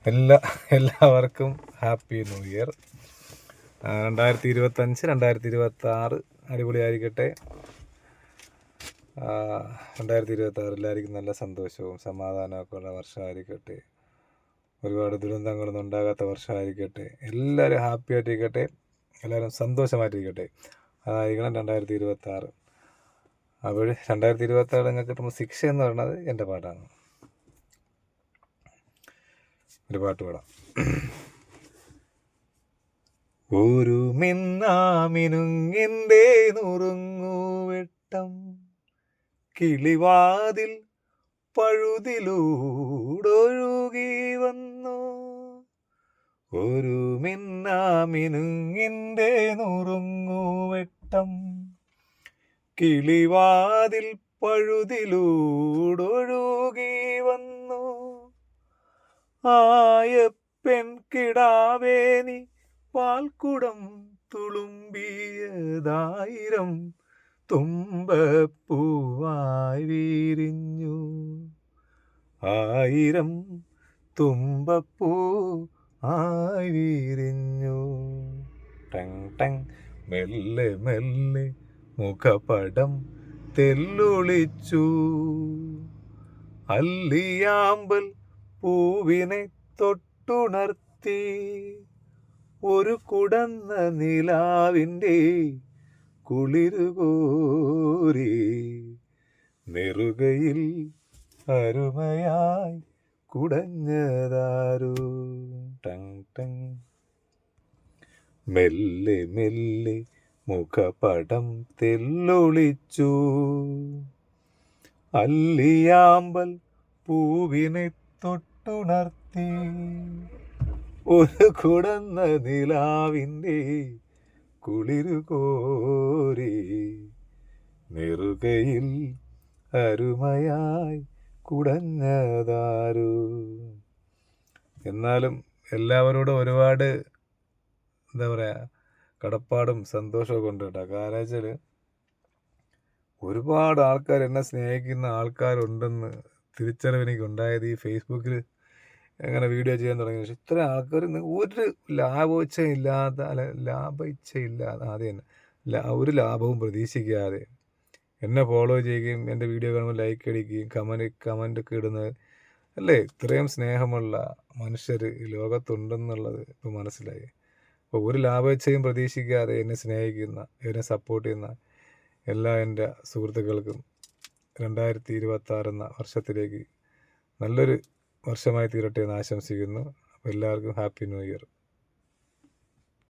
എല്ലാവർക്കും happy new year. 2025 2026 അടിപൊളിയായിരിക്കട്ടെ. 2026 എല്ലാവർക്കും നല്ല സന്തോഷവും സമാധാനമൊക്കെ ഉള്ള വർഷമായിരിക്കട്ടെ. ഒരുപാട് ദുരന്തങ്ങളൊന്നും ഉണ്ടാകാത്ത വർഷമായിരിക്കട്ടെ. എല്ലാവരും ഹാപ്പി ആയിട്ടിരിക്കട്ടെ, എല്ലാവരും സന്തോഷമായിട്ടിരിക്കട്ടെ. അതായിരിക്കണം 2026. അപ്പോൾ 2026 നിങ്ങൾക്ക് കിട്ടുമ്പോൾ ശിക്ഷ എന്ന് പറയുന്നത് എൻ്റെ പാട്ടാണ്. ഒരു പാട്ട് പാടാം. ഒരു മിന്നാമിനുങ്ങിൻ്റെ നുറുങ്ങുവെട്ടം കിളിവാതിൽ പഴുതിലൂടൊഴുകി വന്നു. ഒരു മിന്നാമിനുങ്ങിൻ്റെ നുറുങ്ങുവെട്ടം കിളിവാതിൽ പഴുതിലൂടൊഴുകി വന്നു. ആയ പെൺകിടാവേ നീ പാൽക്കുടം തുളുമ്പിയതായിരം തുമ്പപ്പൂവായി വിരിഞ്ഞു. 1000 തുമ്പപ്പൂ ആയി വിരിഞ്ഞു. ടങ് ടങ് മെല്ലെ മെല്ലെ മുഖപടം തെല്ലൊളിച്ചു. അല്ലിയാമ്പൽ പൂവിനെ തൊട്ടുണർത്തി. ഒരു കുടന്ന നിലാവിൻ്റെ കുളിരുകോരി നെറുകയിൽ അരുമയായി കുടഞ്ഞതാരു. ടങ് ടങ് മെല്ലെ മെല്ലെ മുഖപടം തെല്ലൊളിച്ചു. അല്ലിയാമ്പൽ പൂവിനെ തൊട്ടുണർത്തി. ഒരു കുടന്ന നിലാവിൻ്റെ കുളിരുകോരി നെറുകയിൽ അരുമയായി കുടഞ്ഞതാരു. എന്നാലും എല്ലാവരോടും ഒരുപാട് എന്താ പറയുക, കടപ്പാടും സന്തോഷമൊക്കെ ഉണ്ട് കേട്ടോ. കാരണം വെച്ചാൽ ഒരുപാട് ആൾക്കാർ, എന്നെ സ്നേഹിക്കുന്ന ആൾക്കാരുണ്ടെന്ന് തിരിച്ചറിവ് എനിക്കുണ്ടായത് ഈ ഫേസ്ബുക്കിൽ അങ്ങനെ വീഡിയോ ചെയ്യാൻ തുടങ്ങി. പക്ഷെ ഇത്ര ആൾക്കാർ ഒരു ലാഭേച്ഛയില്ലാതെ ആദ്യം തന്നെ ഒരു ലാഭവും പ്രതീക്ഷിക്കാതെ എന്നെ ഫോളോ ചെയ്യുകയും എൻ്റെ വീഡിയോ കാണുമ്പോൾ ലൈക്ക് അടിക്കുകയും കമൻ്റൊക്കെ ഇടുന്നത് അല്ലേ. ഇത്രയും സ്നേഹമുള്ള മനുഷ്യർ ഈ ലോകത്തുണ്ടെന്നുള്ളത് ഇപ്പോൾ മനസ്സിലായി. അപ്പോൾ ഒരു ലാഭേച്ഛയും പ്രതീക്ഷിക്കാതെ എന്നെ സ്നേഹിക്കുന്ന, എന്നെ സപ്പോർട്ട് ചെയ്യുന്ന എല്ലാ എൻ്റെ സുഹൃത്തുക്കൾക്കും 2026 എന്ന വർഷത്തിലേക്ക് നല്ലൊരു വർഷമായി തീരട്ടെ എന്ന് ആശംസിക്കുന്നു. അപ്പോൾ എല്ലാവർക്കും ഹാപ്പി ന്യൂ ഇയർ.